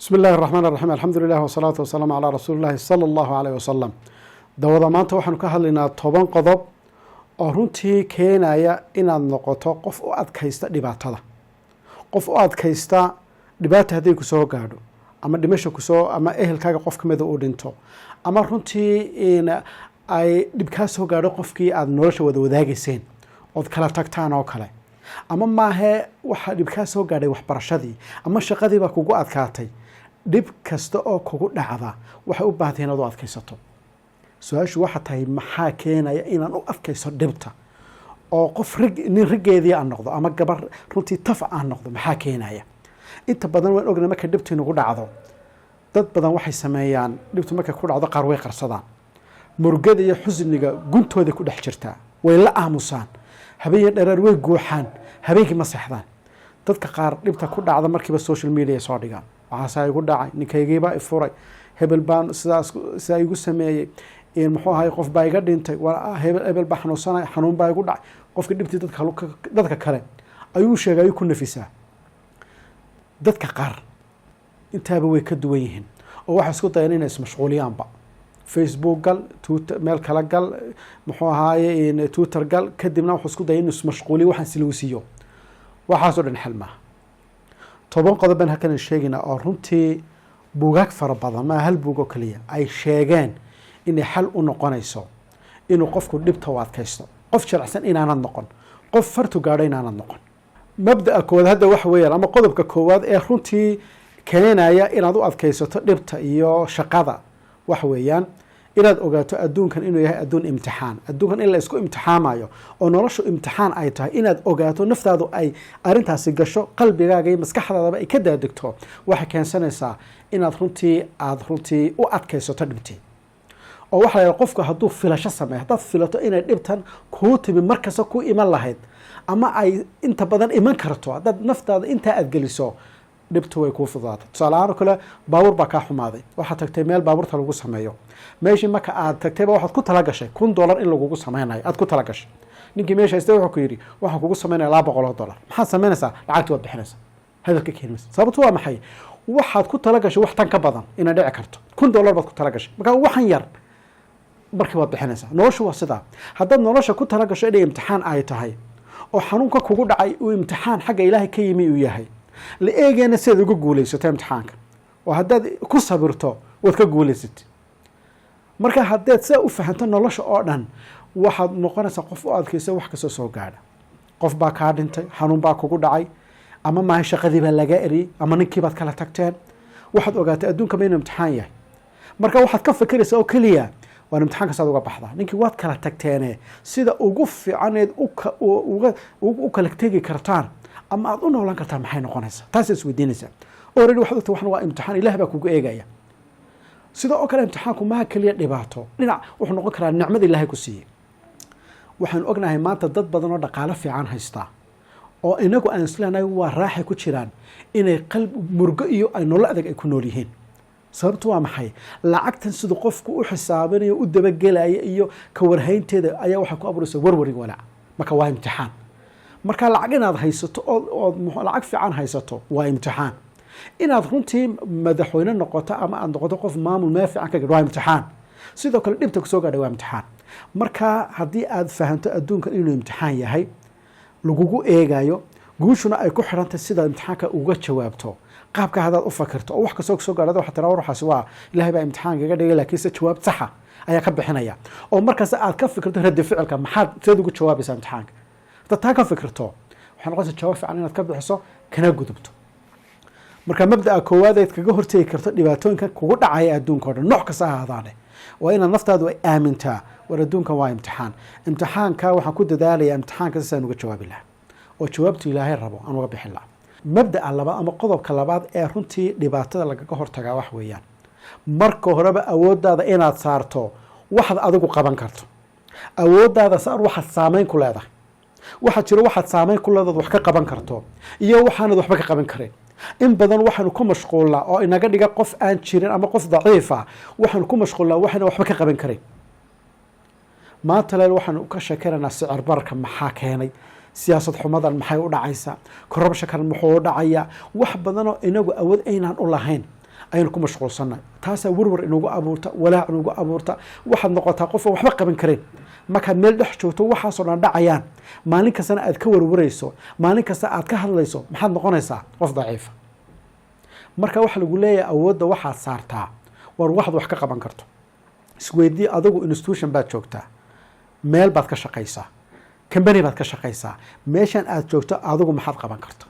بسم الله الرحمن الرحيم الحمد لله والصلاة والسلام على رسول الله صلى الله عليه وسلم dawada maanta waxaan ka hadlaynaa 10 qodob oo runtii keenaya inaad noqoto qof u adkaysta dhibaatada qof u adkaysta dhibaato haday ku soo gaadho ama dhimasho ku soo ama ehelkaaga qof kamid uu dhinto ama runtii in ay dhib ka soo gaadho qofkii aad nolosha wada wadaagayseen oo kala tagtaan oo kale ama maahe waxa dhib ka soo gaadhay waxbarashadii ama shaqadii ba kugu adkaatay dhib kasta oo kugu dhacda waxa u baahan inaad u adkaysato su'aashu waxa tahay maxaa keenaya inaan u adkayso dhibta oo qof nin rigeedii aan noqdo ama gabar runtii taf aan noqdo maxaa keenaya inta badan waan ognaa marka dhibtu nagu dhacdo dad badan waxay sameeyaan dhibtu marka ku dhacdo qaar way qarsadaan murugada iyo xusniga guntooda ku dhex jirta way la aamusaan habeen dherer way guuxaan habeenkii ma saxdaan dadka qaar dhibta ku dhacda markiiba social media soo dhigaan waxaa igu dhacay ninkaygiiba ifuray hebel baan sidaas igu sameeyay in muxuu ahay qof baa iga dhintay waa hebel baa xanuun baa igu dhacay qofka dhibtii dadka kale ayuu sheegay ku nafisaa dadka qaar intaaba way ka duwan yihiin oo waxa isku dayaan inay ismashquuliyaanba Facebook gal Twitter meel kala gal muxuu ahaayay in Twitter gal kadibna wuxuu isku dayay inuu ismashquuliyo waxaan si loo siiyo waxaas oo dhan xal ma 10 qodob baan halkan sheegina oo runtii buugaag fara badan ma hal buug oo kaliya ay sheegeen inay xal u noqonayso inuu qofku dhibta u adkaysto qof sharcsan inaanad noqon qof fartu gaadhay inaanad noqon mabda'a koowaad hadda wax weeyaan ama qodobka koowaad ee runtii keenaya inaad u adkaysato dhibta iyo shaqada wax weeyaan inaad ogaato adduunkan inuu yahay adduun imtixaan adduunkan in la isku imtixaamayo oo noloshu imtixaan ay tahay inaad ogaato naftaadu ay arintaasi gasho qalbigaaga iyo maskaxdaadaba ay ka daadegto waxa keensanaysaa inaad runtii u adkaysato dhibtii oo waxa la qofku hadduu filasho sameeyo haddaad filato inay dhibtan kuu timi markasta ku iman lahayd ama ay inta badan iman karto haddaad naftaada intaa aad geliso dhibtu way kuu fududaatay tusaalahaan kale baabuur baa kaa xumaaday waxaad tagtay meel baabuurta lagu sameeyo meeshii marka aad tagtayba waxaad ku talagashay $1 in lagugu sameynayo aad ku talagashay ninkii meesha istay wuxuu ku yidhi waxaan kugu sameynaya $200 maxaad sameynaysaa lacagta waad bixinaysaa hadalka keenaysa sababtu waa maxay waxaad ku talagashay wax tan ka badan inay dhici karto $1 baad ku talagashay marka waxan yar markii waad bixinaysaa noloshu waa sidaa haddaad nolosha ku talagasho inay imtixaan ay tahay oo xanuunka kugu dhacay uu imtixaan xagga ilaahay ka yimi uu yahay la eegayna sida ugu guulaysato imtixaanka oo haddaad ku sabirto waad ka guulaysatay marka haddaad saa u fahanto nolosha oo dhan waxaad noqonaysaa qof u adkaysa wax kasta soo gaadha qof baa kaa dhintay xanuun baa kugu dhacay ama maahay shaqadii baa laga eriyay ama ninkii baad kala tagteen waxaad ogaatay adduunka ma inuu imtixaan yahay marka waxaad ka fikiraysaa oo keliya waan imtixaanka saad uga baxdaa ninkii waad kala tagteene sida ugu fiicaneed u kala tegi kartaan ama aad u noolan kartaa maxay noqonaysaa taas isweydiinaysaa already waxaad ogtahay waxna waa imtixaan ilaah baa kugu eegaya sida oo kale imtixaanku maaha kaliya dhibaato dhinac wuxuu noqon karaa nicmada ilaahay ku siiyey waxaan ognahay maanta dad badan oo dhaqaale fiican haysta oo inagu aan isleenahay waa raaxay ku jiraan inay qalb murgo iyo ay nolol adag ay ku nool yihiin sababtu waa maxay lacagtan sidoo qofku u xisaabinayo u dabagelaya iyo ka warhaynteeda ayaa waxa ku abuuraysa warwari walaac marka waa imtixaan marka lacag inaad haysato oo lacag fiican haysato waa imtixaan inaad runtii madaxweyne noqoto ama aad noqoto qof maamul meel fiican ka gaadho waa imtixaan sidoo kale dhibta ku soo gaadhay waa imtixaan marka haddii aad fahanto adduunkan inuu imtixaan yahay lagugu eegayo guushuna ay ku xirantahay sida imtixaanka uga jawaabto qaabka hadaad u fakirto oo wax kastoo soo gaadhay waxa tiraa ruuxaasi waa ilaahay baa imtixaan kaga dhigay laakiin se jawaab sax ah ayaa ka bixinaya oo markaas aad ka fikirto radi ficilka maxaad sida ugu jawaabaysaa imtixaanka taa ka fikirto waxaa noqonaysa jawaab fiican inaad ka bixiso kana gudubto marka mabda'a koowaad aad kaga hortegi karto dhibaatooyinka kugu dhacaya adduunka oo dhan nooc kasta ha ahaadaane waa inaad naftaadu ay aamintaa war adduunkan waa imtixaanka waxaan ku dadaalayaa imtixaanka saan uga jawaabi lahaa oo jawaabtu ilaahay rabo aan uga bixin lahaa mabda'a labaad ama qodobka labaad ee runtii dhibaatada lagaga hortagaa wax weeyaan marka horeba awooddaada inaad saarto waxaad adigu qaban karto awooddaada saar waxaad saameyn ku leedahay waxaa jiro waxaad saameyn ku leedahay wax ka qaban karto iyo waxaanad waxba ka qaban karin in badan waxaanu ku mashquulnaa oo inaga dhiga qof aan jirin ama qof daciif ah waxaanu ku mashquulnaa waxaana waxba ka qaban karin maanta leel waxaanu ka sheekaynaynaa sicir bararka maxaa keenay siyaasad xumadan maxay u dhacaysaa corruption muxuu u dhacayaa wax badan oo inagu awood aynaan u lahayn aynu ku mashquulsannahay. taasaa warwar inugu abuurta, walaac inugu abuurta. waxaad noqotaa qof aan waxba qaban karin markaad meel dhex joogto waxaasoo dhan dhacayaan, maalin kastana aad ka warwarayso, maalin kasta aad ka hadlayso, maxaad noqonaysaa qof daciifa. marka waxa lagu leeyahay awoodda waxaad saartaa war waxaad wax ka qaban karto. isweydii adigu institution baad joogtaa, meel baad ka shaqaysaa, kambani baad ka shaqaysaa, meeshan aad joogto adigu maxaad qaban karta,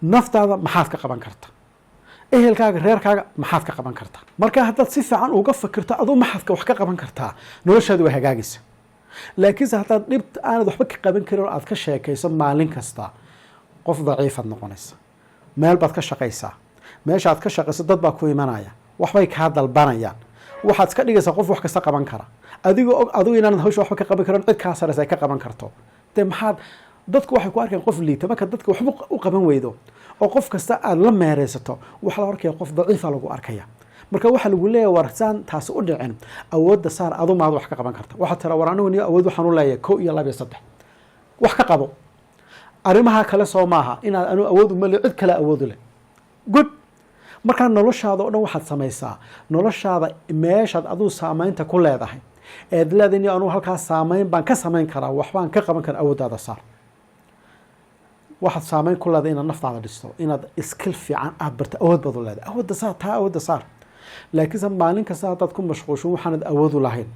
naftaada maxaad ka qaban karta, ehelkaaga reerkaaga maxaad ka qaban kartaa. marka haddaad si fiican uga fikirto adigu maxaad wax ka qaban kartaa, noloshaadu waa hagaagaysa. laakiinse haddaad dhibta aanad waxba ka qaban karin oo aad ka sheekayso maalin kasta, qof daciifaad noqonaysa. meel baad ka shaqaysaa, meesha aad ka shaqayso dad baa ku imanaya, waxbay kaa dalbanayaan, waxaad iska dhigaysaa qof wax kasta qaban kara, adigoo og adigu inaanad hawsha waxba ka qaban karin, cid kaa saraysa ay ka qaban karto. dee maxaad dadku waxay ku arkeen qof liita. marka dadka waxba u qaban weydo oo qof kasta aad la meeraysato, waxa la arkaya qof daciifa lagu arkaya. marka waxa lagu leeyahay warsaan taasi u dhicin, awoodda saar adu maad wax ka qaban karta. waxaad tira war anigu niyo awood waxaan u leeyahay 1 iyo 2 iyo 3 wax ka qabo. arrimaha kale soo maaha inaad anu awood u maleeyo cid kale awood u leh. good. marka noloshaada oo dhan waxaad samaysaa noloshaada meeshaad aduu saamaynta ku leedahay eed leedahay anu halkaas saamayn baan ka samayn karaa, waxbaan ka qaban karaa, awooddaada saar. waxaad saamayn ku leedahay inaad naftaada dhisto, inaad skill fiican aad barto, awood baad u leedahay, awoodda saar, taa awoodda saar. laakiinse maalin kasta haddaad ku mashquulsho waxaanad awood u lahayn,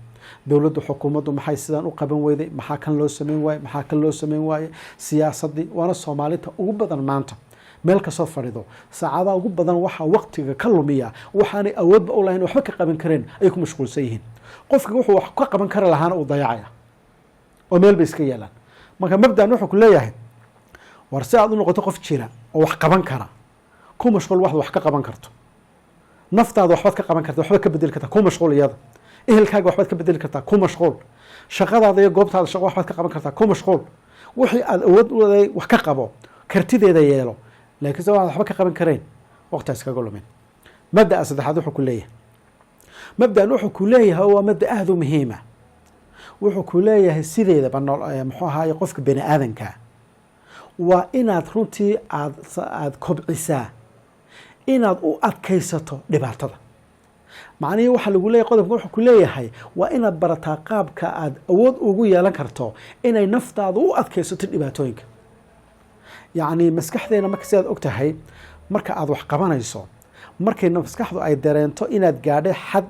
dowladdu xukuumaddu maxay sidaan u qaban weyday, maxaa kan loo samayn waaye, maxaa kan loo samayn waaye, siyaasaddii. waana soomaalida ugu badan maanta meel kasoo fadhido saacadaha ugu badan waxaa waqtiga ka lumiya waxaanay awoodba u lahayn, waxba ka qaban kareen ayay ku mashquulsan yihiin. qofka wuxuu wax ka qaban kari lahaana uu dayacaya oo meel bay iska yeelaan. marka mabdaan wuxuu ku leeyahay war si aad u noqoto qof jira oo wax qaban kara, ku mashquul waxaad wax ka qaban karto. naftaada waxbaad ka qaban karta, waxbaad ka bedeli kartaa, ku mashquul iyada. ehelkaaga waxbaad ka bedeli kartaa, ku mashquul. shaqadaada iyo goobtaada shaqo waxbaad ka qaban kartaa, ku mashquul. wixii aad awood u leedahay wax ka qabo, kartideeda yeelo. laakiin se waxaad waxba ka qaban karayn, waqtigaas kaga lumin. mabda'a saddexaad wuxuu ku leeyahay, mabda'an wuxuu ku leeyahay waa mabda aada u muhiima. wuxuu ku leeyahay sideedaba muxuu ahaaye qofka bani aadanka waa inaad runtii aad kobcisaa, inaad u adkaysato dhibaatada. macnihii waxaa lagu leeyahay qodobka wuxuu ku leeyahay waa inaad barataa qaabka aad awood ugu yeelan karto inay naftaada u adkaysato dhibaatooyinka. yacni maskaxdeena marka sidaad og tahay, marka aad wax qabanayso, markayna maskaxdu ay dareento inaad gaadhay xad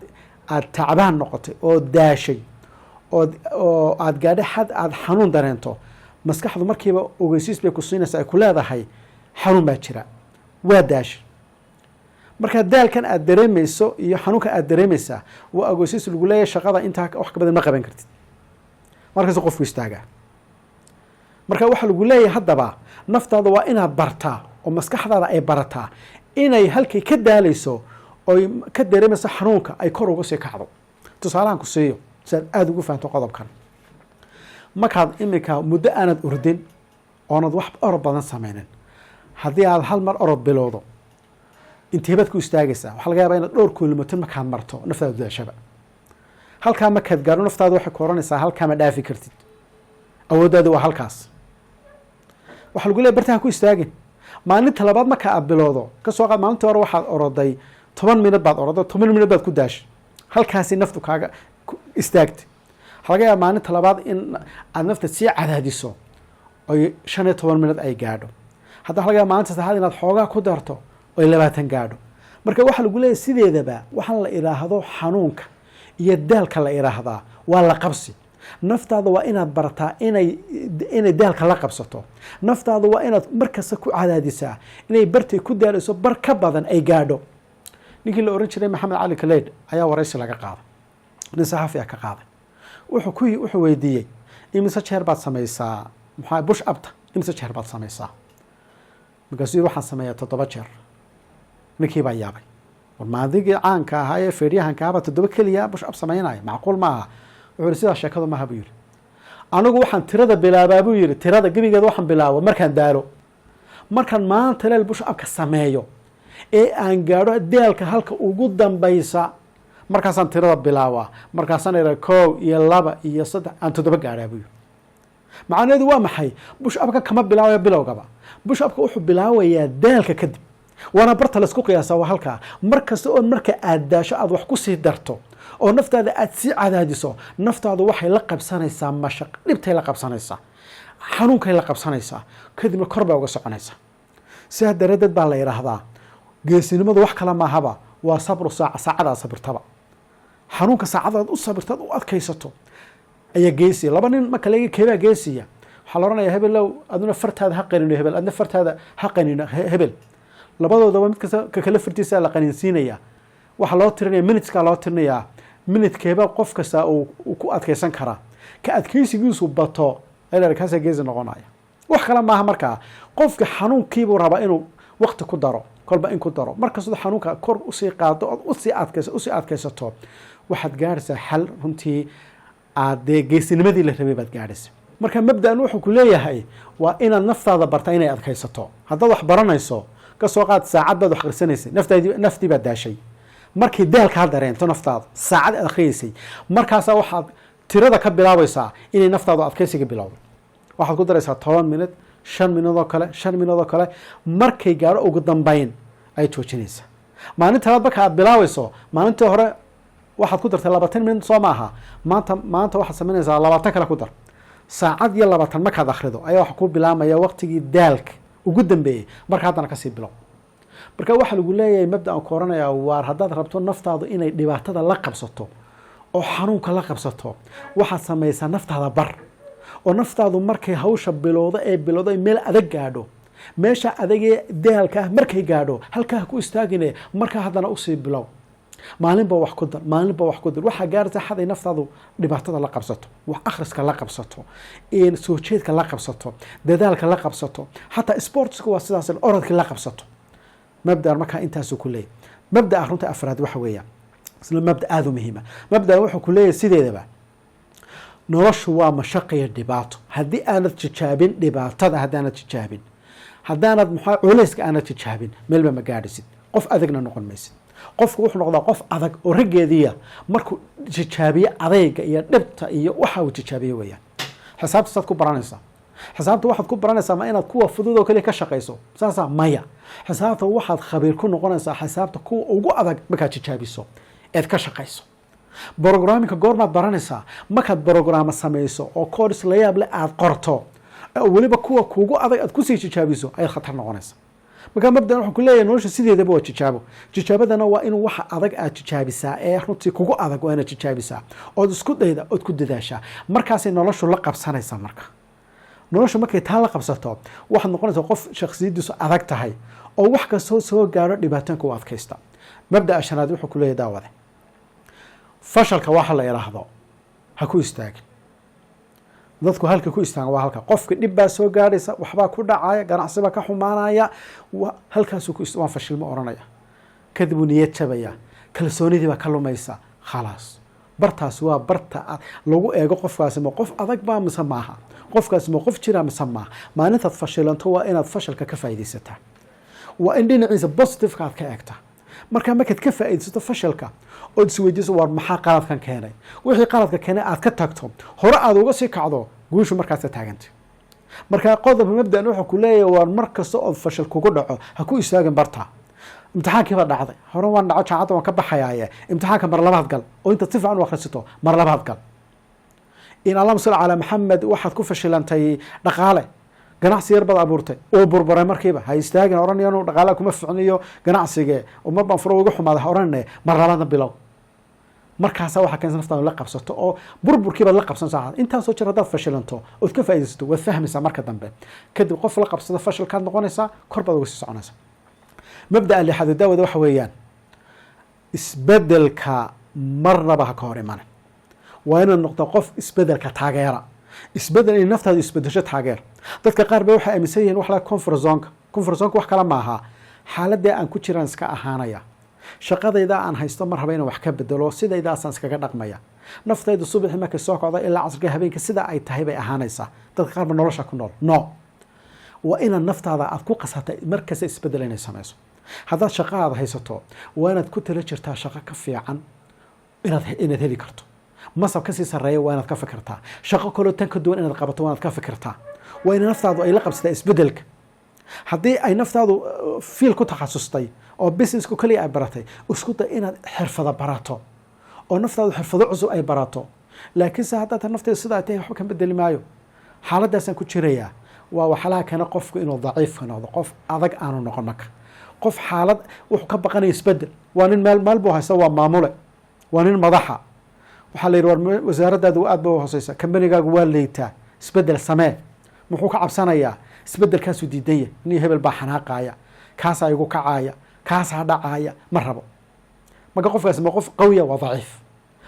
aad tacbaan noqotay oo daashay oo aad gaadhay xad aad xanuun dareento, maskaxdu markiiba ogeysiis bay ku siinaysaa, ay ku leedahay xanuun baa jira, waa daashay. markaa daalkan aad dareemayso iyo xanuunka aad dareemaysaa waa ogeysiis lagu leeyahay shaqada intaa wax ka badan ma qaban kartid. markaas qofku istaagaa. marka waxaa lagu leeyahay haddaba naftaada waa inaad bartaa oo maskaxdaada ay barataa inay halkay ka daalayso oy ka dareemayso xanuunka ay kor uga sii kacdo. tusaalahan ku siiyo si aad aada ugu fahanto qodobkan. markaad iminka muddo aanad ordin oonad wax orod badan samaynin, haddii aad hal mar orod bilowdo inteebaad ku istaagaysaa. waxaa laga yaabaa inaad dhowr kilomitir markaad marto naftaada daashaba. halkaa markaad gaadho naftaada waxay ku oranaysaa halkaa ma dhaafi kartid, awooddaada waa halkaas. waxaa lagu leeyahay bartaha ku istaagin. maalinta labaad marka aad bilowdo, ka soo qaad maalintii hore waxaad oroday 10 minad baad oroday, 10 minad baad ku daashay, halkaasi naftu kaaga istaagtay. waxaa laga yaabaa maalinta labaad in aad nafta sii cadaadiso oy 15 minad ay gaadho. hadda waxaa laga yaabaa maalinta saddexaad inaad xoogaa ku darto oy 20 gaadho. marka waxaa lagu leeyahay sideedaba waxaan la idhaahdo xanuunka iyo daalka la idhaahdaa waa la qabsi. naftaada waa inaad barataa inay daalka la qabsato. naftaada waa inaad markasta ku cadaadisaa inay bartay ku daalayso bar ka badan ay gaadho. ninkii la oran jiray maxamed cali kaleed ayaa waraysi laga qaaday, nin saxafi ah ka qaaday. wuxuu weydiiyey imise jeer baad samaysaa maxaa bush abta, imise jeer baad samaysaa? markaasuu waxaan sameeyaa 7 jeer. ninkii baa yaabay, war maadigii caanka ahaa ee feeryahankaaba 7 keliya bush ab samaynaya, macquul ma aha. wuxuu yidhi sidaa sheekadu maaha buu yidhi. anigu waxaan tirada bilaabaa buu yidhi, tirada gebigeeda waxaan bilaabo markaan daalo. markaan maanta leel bush abka sameeyo ee aan gaadho daalka halka ugu dambaysa, markaasaan tirada bilaabaa. markaasaan idhaa 1 iyo 2 iyo 3 aan 7 gaadhaa buu yidhi. macnaheedu waa maxay? bush abka kama bilaabayo bilowgaba. bush abka wuxuu bilaabayaa daalka kadib. waana barta laisku qiyaasa waa halkaa markasta oo marka aad daasho aad wax ku sii darto oo naftaada aad sii cadaadiso naftaadu waxay la qabsanaysaa mashaq dhibtay la qabsanaysaa xanuunkay la qabsanaysaa kadibna kor bay uga soconaysaa sidaa daradeed baa la yidhaahdaa geesinimadu wax kale maahaba waa sabru saaca saacadaad sabirtaba xanuunka saacadaad u sabirtaad u adkaysato ayaa geesiya laba nin marka laga keebaa geesiya waxaa la odhanayaa hebelow aduna fartaada ha qanino hebel adna fartaada ha qanino hebel labadoodaba mid kasta ka kala fartiisa la qaninsiinayaa waxaa loo tirinaya minuteskaa loo tirinayaa minutkeeba qof kasta uu ku adkaysan karaa ka adkaysigiisu bato kaasa geesi noqonaya wax kale maaha markaa qofka xanuunkiibuu rabaa inuu waqti ku daro kolba in ku daro markastoo xanuunka kor usii qaado ood usii adkaysato waxaad gaadhaysaa xal runtii aadee geesinimadii la rabay baad gaadhaysa marka mabda'an wuxuu ku leeyahay waa inaad naftaada barta inay adkaysato haddaad wax baranayso kasoo qaad saacad baad wax akhrisanaysay naftii baad daashay markii daalkaa dareento naftaada saacad aad akhriyaysay markaasaa waxaad tirada ka bilaabaysaa inay naftaadu adkaysiga bilowdo waxaad ku daraysaa 10 minut 5 minut oo kale 5 minut oo kale markay gaaro ugu dambeyn ay joojinaysaa maalinta labaad marka aad bilaabayso maalintii hore waxaad ku dartay 20 minut soo maaha maanta waxaad samaynaysaa 20 kale ku dar saacad iyo 20 markaad akhrido ayaa waxa ku bilaamaya waqtigii daalka ugu dambeeyay marka haddana kasii bilow marka waxa lagu leeyahay mabda'an ku oranayaa waar haddaad rabto naftaadu inay dhibaatada la qabsato oo xanuunka la qabsato waxaad samaysaa naftaada bar oo naftaadu markay hawsha bilowdo ay meel adag gaadho meesha adagee daalka markay gaadho halkaa ku istaagine markaa haddana usii bilow maalinba wax ku dar waxaa gaaraysa xaday naftaadu dhibaatada la qabsato wax akhriska la qabsato soo jeedka la qabsato dadaalka la qabsato xataa sportska waa sidaas orodka la qabsato mabda'an markaa intaasuu ku leeyahay mabda'a runta afraad waxa weeyaan isla mabda' aada u muhiima mabda'an wuxuu ku leeyahay sideedaba noloshu waa mashaqo iyo dhibaato haddii aanad tijaabin dhibaatada haddaanad maxaa culayska aanad tijaabin meelba ma gaadhisid qof adagna noqon maysid qofku wuxuu noqdaa qof adag oo raggeediya markuu tijaabiye adayga iyo dhibta iyo waxa uu tijaabiye weeyaan xisaabta saad ku baranaysaa xisaabta waxaad ku baranaysaa ma inaad kuwa fudud oo kaliya ka shaqayso saasaa maya xisaabta waxaad khabiir ku noqonaysaa xisaabta kuwa ugu adag markaad tijaabiso eed ka shaqayso brogramminka goormaad baranaysaa markaad brograama samayso oo course la yaab leh aad qorto weliba kuwa kuugu adag aad kusii tijaabiso ayaad khatar noqonaysa markaa mabda'an wuxuu ku leeyahay nolosha sideedaba waa tijaabadana waa in waxa adag aad tijaabisaa ee runtii kugu adag waa inaad tijaabisaa ood isku dayda ood ku dadaashaa markaasay noloshu la qabsanaysaa noloshu markay taa la qabsato waxaad noqonaysaa qof shakhsiyadiisu adag tahay oo wax kastoo soo gaaro dhibaatoonka u adkaysta mabda'a shanaad wuxuu ku leeyahay daawade fashalka waxa la yiraahdo ha ku istaagin dadku halka ku istaagan waa halka qofka dhib baa soo gaaraysa waxbaa ku dhacaya ganacsiba ka xumaanaya halkaasuu ku waan fashilmo oranaya kadib uu niyad jabaya kalsoonidii baa ka lumaysa khalaas bartaas waa barta lagu eego qofkaasi ma qof adag baa mise maaha qofkaasi ma qof jira mise maaha maalintaad fashilanto waa inaad fashalka ka faa'iidaysataa waa in dhinaciisa positive-ka aad ka eegtaa markaad ka faa'iidaysato fashalka ood isweydiiso war maxaa qaladkan keenay wixii qaladka keenay aad ka tagto hore aad uga sii kacdo guushu markaasa taagantay markaa qodob mabda'an wuxuu ku leeyahay war mar kasta ood fashal kugu dhaco ha ku istaagin barta imtixaankiiba dhacday hore waan dhaco jaacadda waan ka baxayaaye imtixaanka mar labaad gal oo intaad si fiican u akhrisato mar labaad gal in allahuma salli calaa maxamed waxaad ku fashilantay dhaqaale ganacsi yar baad abuurtay oo burburay markiiba ha istaagin oranayanu dhaqaalaha kuma ficniyo ganacsigee umar baan furo uga xumaada ha oranine mar labaadna bilow markaasaa waxaa keensa naftaada la qabsato oo burburkiibaad la qabsanaysaa intaasoo jir haddaad fashilanto ood ka faa'iidaysato waad fahmaysaa marka dambe kadib qof la qabsada fashilkaad noqonaysaa kor baad uga sii soconaysaa mabda'a lixaad daawada waxa weeyaan isbedelka marnaba ha ka hor imana waa inaad noqdo qof isbedelka taageera isbedel inay naftaadu isbedesho taageer dadka qaar ba waxay aaminsan yihiin wax la comfort zonka wax kala maaha xaaladee aan ku jiraan iska ahaanaya shaqadayda aan haysto mar haba inaan wax ka bedelo sidaydaasaan iskaga dhaqmaya naftaydu subaxii markay soo kocda ilaa casrka habeenka sida ay tahay bay ahaanaysaa dadka qaar ba nolosha ku nool no waa inaad naftaada aad ku qasatay markasta isbedel inay samayso haddaad shaqadaada haysato waa inaad ku tala jirtaa shaqo ka fiican inaad heli karto masab kasii sareeya waa inaad ka fikirtaa shaqo kaloo tan ka duwan inaad qabato waa inaad ka fikirtaa waa ina naftaadu ay la qabsataa isbedelka haddii ay naftaadu fiil ku takhasustay oo businessku kaliya ay baratay isku day inaad xirfado barato oo naftaadu xirfado cusub ay barato laakiinse haddaad nafteeda sidaa tahay waxba ka bedeli maayo xaaladdaasaan ku jirayaa waa waxalaha keena qofku inuu daciif ka noqdo qof adag aanu noqon marka qof xaalad wuxuu ka baqanaya isbedel waa nin meel buu haysta waa maamule waa nin madaxa waxaa la yidhi war wasaaraddaadu aad ba u hooseysa kambanigaagu waa leeytaa isbedel samee muxuu ka cabsanayaa isbedelkaasuu diidanya nin hebel baa xanaaqaaya kaasaa igu kacaaya kaasaa dhacaaya ma rabo marka qofkaasi ma qof qawiya waa daciif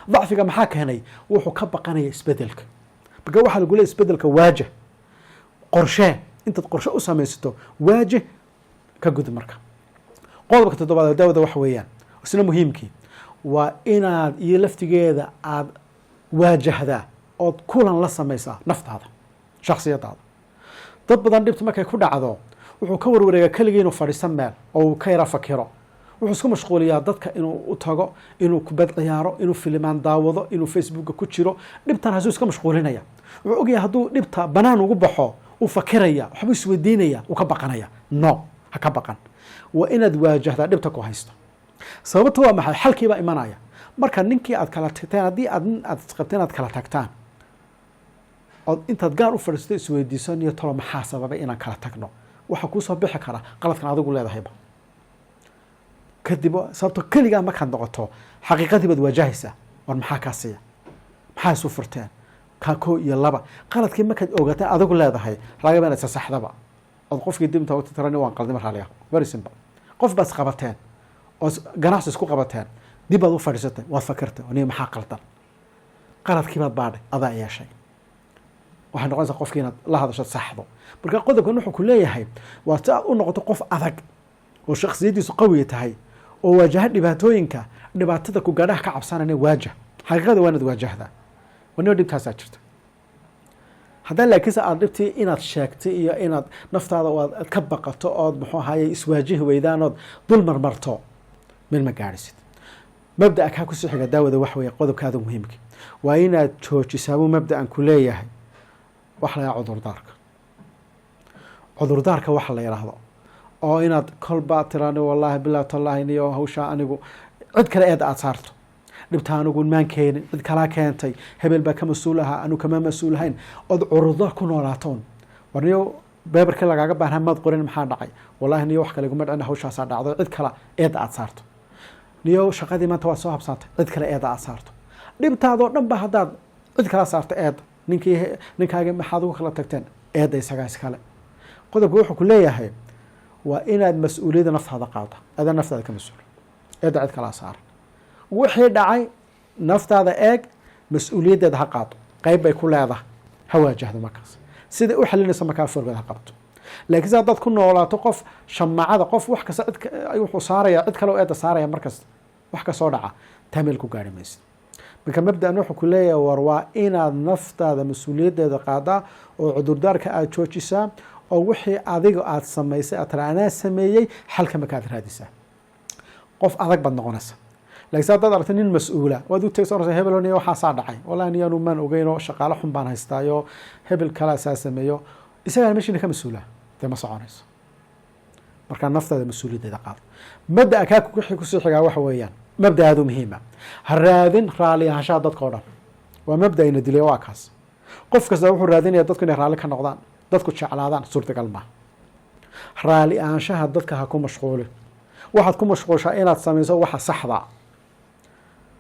dacfiga maxaa keenay wuxuu ka baqanaya isbedelka marka waxaa lagu leeyahay isbedelka waajih qorshee intaad qorshe u samaysato waajih ka gudub marka qodobka toddobaad daawada waxa weeyaan isna muhiimkii waa inaad iyo laftigeeda aad waajahdaa ood kulan la samaysaa naftaada shakhsiyadaada dad badan dhibta markay ku dhacdo wuxuu ka warwareegaa keligii inuu fadhiisan meel oo uu ka yara fakiro wuxuu isku mashquuliyaa dadka inuu u tago inuu kubad ciyaaro inuu filimaan daawado inuu facebooka ku jiro dhibtan hasuu iska mashquulinaya wuxuu ogyahay hadduu dhibta banaan ugu baxo uu fakiraya waxbuu isweydiinaya uu ka baqanaya no ha ka baqan waa inaad waajahdaa dhibta ku haysto sababta waa maxay xalkiibaa imanaya marka ninkii aad kala tagteen haddii aad qabteen aad kala tagtaan ood intaad gaar u fadhiisto isweydiiso niyo talo maxaa sababay inaan kala tagno waxaa kuusoo bixi kara qaladkan adigu leedahayba kadib sababto keligaa markaad noqoto xaqiiqadii baad waajahaysaa war maxaa kaa siiya maxaa isu furteen kaa 1 iyo 2 qaladkii markaad ogataan adigu leedahay lagaba inaad sasaxdaba ood qofkii dibta u tirani waan qaldimay raaliya very simple qof baad qabateen oo ganacsi isku qabateen dib baad u fadhiisatay waad fakirtay oo maxaa qaldan qaladkii baad baadhay adaa yeeshay waxay noqonaysaa qofkii inaad la hadasho saxdo marka qodobkan wuxuu ku leeyahay waa si aad u noqoto qof adag oo shakhsiyadiisu qawiya tahay oo waajaha dhibaatooyinka dhibaatada ku gaadhaha ka cabsanayna waajah xaqiiqada waa inaad waajahdaa wanio dhibtaasaa jirta haddaa laakiinse aad dhibtii inaad sheegtay iyo inaad naftaada aad ka baqato ood muxuu ahaye iswaajihi weydaan ood dul marmarto meel ma gaadhisid mabda'a kaa kusoo xiga daawada wax weeye qodobkaada muhiimka waa inaad joojisaabuu mabda'an ku leeyahay wax la yaha cudurdaarka waxa la yidhaahdo oo inaad kolbaa tirani wallaahi bilaa tallaahi niyo hawshaa anigu cid kale eed aad saarto dhibta anigu maan keenin cid kalaa keentay hebel baa ka mas-uul ahaa anu kama mas-uul ahayn ood cururdaar ku noolaatoon war niyo beebarkii lagaaga baanha maad qorin maxaa dhacay wallaahi niyo wax kale iguma dhicin hawshaasaa dhacdo cid kale eeda aad saarto niyo shaqadii maanta waad soo habsaantay cid kale eeda aad saarto dhibtaadoo dhan ba haddaad cid kala saarto eeda ninkaagi maxaad ugu kala tagteen eedda isagaa iskale qodobka wuxuu ku leeyahay waa inaad mas-uuliyadda naftaada qaada adaa naftaada ka mas-uul eedda cid kalaa saaran wixii dhacay naftaada eeg mas-uuliyaddeeda ha qaado qayb bay ku leedahay ha waajahdo markaas siday u xalinaysa markaa forgeed ha qabto laakiin si haddaad ku noolaato qof shamaacada qof wax kasta wuxuu saaraya cid kale oo eedda saaraya markasta wax ka soo dhaca taameel ku gaari maysid marka mabda'an wuxuu ku leeyahay war waa inaad naftaada mas-uuliyaddeeda qaadaa oo cudurdaarka aad joojisaa oo wixii adiga aad samaysay aad tara anaa sameeyey xalka markaad raadisaa qof adag baad noqonaysa laakiin haddaad aragta nin mas-uula waad u tegsa orasa hebel niyo waxaasaa dhacay wallahi niyaanu maan ogeynoo shaqaalo xun baan haystaayo hebel kalaa saa sameeyo isagaan meeshiina ka mas-uula dee ma soconayso markaa naftaada mas-uuliyaddeeda qaado mabda'a kaa wixii kusii xigaa waxa weeyaan mabda aada u muhiima ha raadin raali ahaanshaha dadka o dhan waa mabda ina dilay waa kaas qof kasta wuxuu raadinaya dadku inay raalli ka noqdaan dadku jeclaadaan suurtagal maaha raali ahaanshaha dadka ha ku mashquulin waxaad ku mashquulshaa inaad samayso waxa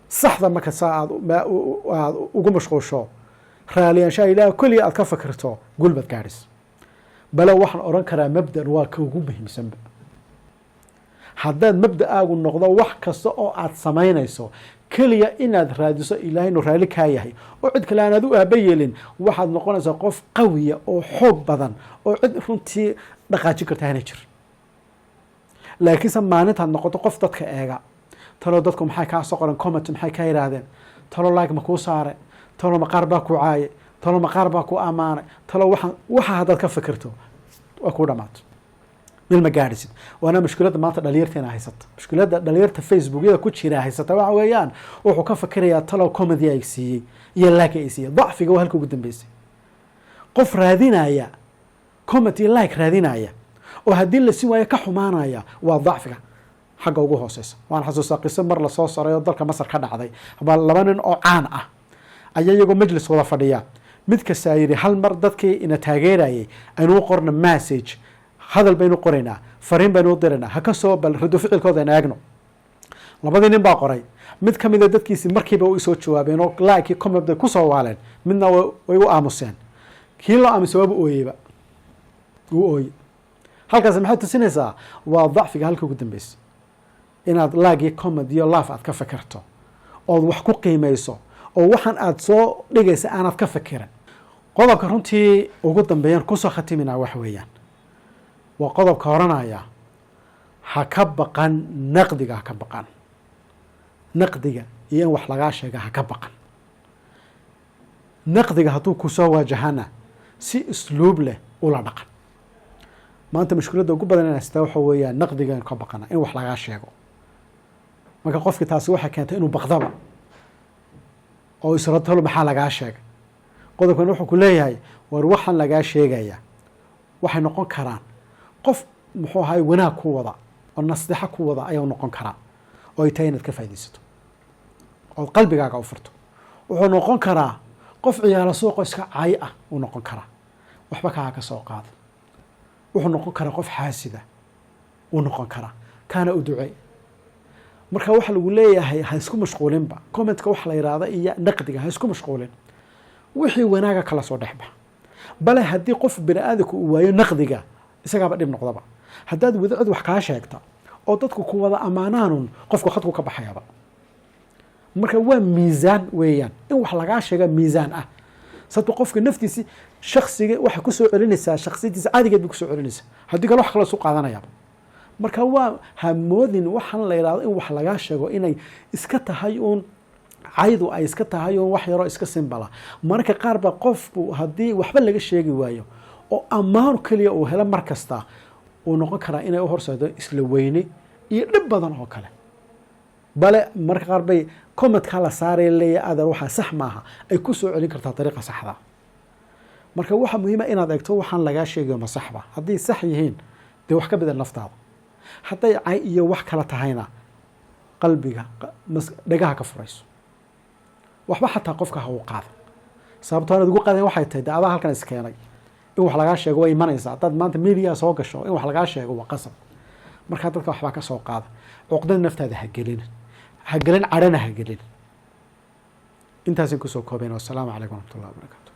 saxda marka saa aad ugu mashquulsho raali ahaanshaha ilaah keliya aad ka fakirto gulbad gaadhis bale waxaan oran karaa mabdan waa ka ugu muhiimsanba haddaad mabda'aagu noqdo wax kasta oo aad samaynayso keliya inaad raadiso ilaahay inuu raali kaa yahay oo cid kale aanaad u aaba yeelin waxaad noqonaysaa qof qawiya oo xoog badan oo cid runtii dhaqaajin karta hana jir laakiinse maalintaad noqoto qof dadka eega talo dadku maxay kaa soo qoran comment maxay kaa yidhaahdeen talo like ma kuu saare talo maqaar baa ku caaye talo maqaar baa ku ammaanay talo waxa haddaad ka fikirto waa kuu dhamaato meel ma gaadhisid waana mushkiladda maanta dhalinyarteena haysata mushkiladda dhalinyarta facebookyada ku jira haysata waxa weeyaan wuxuu ka fakirayaa talow comedy ay siiyey iyo like ay siiyey dacfiga waa halka ugu dambeysay qof raadinaya comedy like raadinaya oo haddii la siin waayo ka xumaanaya waa dacfiga xagga ugu hooseysa. waan xasuustaa qiso mar lasoo saray oo dalka Masar ka dhacday ama laba nin oo caan ah ayaa iyagoo majlis wada fadhiya mid kasta yidhi hal mar dadkii ina taageerayay aynu qorna message hadal baynu qoraynaa fariin baynu diraynaa ha ka soo bal rado ficilkooda aan eegno. labadii nin baa qoray mid ka mid a dadkiisi markiiba u soo jawaabeen oo laakii comment ku soo waaleen midna way u aamuseen kii loo aamusay waaba ooyeyba uu ooyey. halkaas maxay tusinaysaa waa dacfiga halka ugu dambeysa inaad laagii comment iyo laaf aad ka fikirto ood wax ku qiimeyso oo waxaan aad soo dhigaysa aanaad ka fikirin. qodobka runtii ugu dambeeyaan kusoo khatiminaa wax weeyaan waa qodobka oranaya ha ka baqan naqdiga, ha ka baqan naqdiga iyo in wax lagaa sheega ha ka baqan. naqdiga hadduu kusoo waajahana si isluub leh ula dhaqan. maanta mushkiladda ugu badan inay haystaa waxa weeyaan naqdiga in ka baqana in wax lagaa sheego. marka qofkii taasi waxay keentay inuu baqdaba oo isratalo maxaa lagaa sheegay. qodobkan wuxuu ku leeyahay war waxaan lagaa sheegaya waxay noqon karaan qof muxuu ahay wanaag ku wada oo nasteexa ku wada ayuu noqon karaa oo ay tahay inaad ka faa'iidaysato oo qalbigaaga u furto. wuxuu noqon karaa qof ciyaaro suuqa iska caay ah uu noqon karaa waxba kaa ka soo qaado. wuxuu noqon karaa qof xaasida uu noqon karaa kaana u ducay. marka waxa lagu leeyahay ha isku mashquulinba commentka waxa la yiraahdo iyo naqdiga ha isku mashquulin wixii wanaaga kala soo dhaxba. bale haddii qof bini aadamku uu waayo naqdiga isagaaba dhib noqdaba. haddaad wadacid wax kaa sheegta oo dadku ku wada ammaanaanun qofku khadku ka baxayaba. marka waa miisaan weeyaan in wax lagaa sheega miisaan ah sababto qofka naftiisi shakhsiga waxa ku soo celinaysaa shakhsiyadiisa caadigeed ku soo celinaysaa haddii kale wax kala soo qaadanaya. marka waa hamoodin waxaan la yiraahdo in wax lagaa sheego inay iska tahay uun caydu ay iska tahay uun wax yaro iska simbala. marka qaar ba qofku haddii waxba laga sheegi waayo oo ammaan kaliya uu helo mar kasta uu noqon karaa inay u horseedo isla weyne iyo dhib badan oo kale. bale marka qaar bay commentka la saaray leeyahay aad waxa sax maaha ay ku soo celin kartaa dariiqa saxda. marka waxa muhiim ah inaad eegto waxaan lagaa sheegayo ma saxba. haddii sax yihiin dee wax ka bedel naftaada. hadday cay iyo wax kala tahayna qalbiga dhagaha ka furayso waxba xataa qofka ha uu qaado. sababtoo aad ugu qaadeen waxay tahay daadaa halkan iskeenay in wax lagaa sheego way imanaysaa. dad maanta media soo gasho in wax lagaa sheego waa qasab. marka dadka waxba ka soo qaada cuqdada naftaada ha gelin cadhana ha gelin. intaasaan kusoo koobeen. wassalaamu calaykum waraxmatullahi wabarakaatu.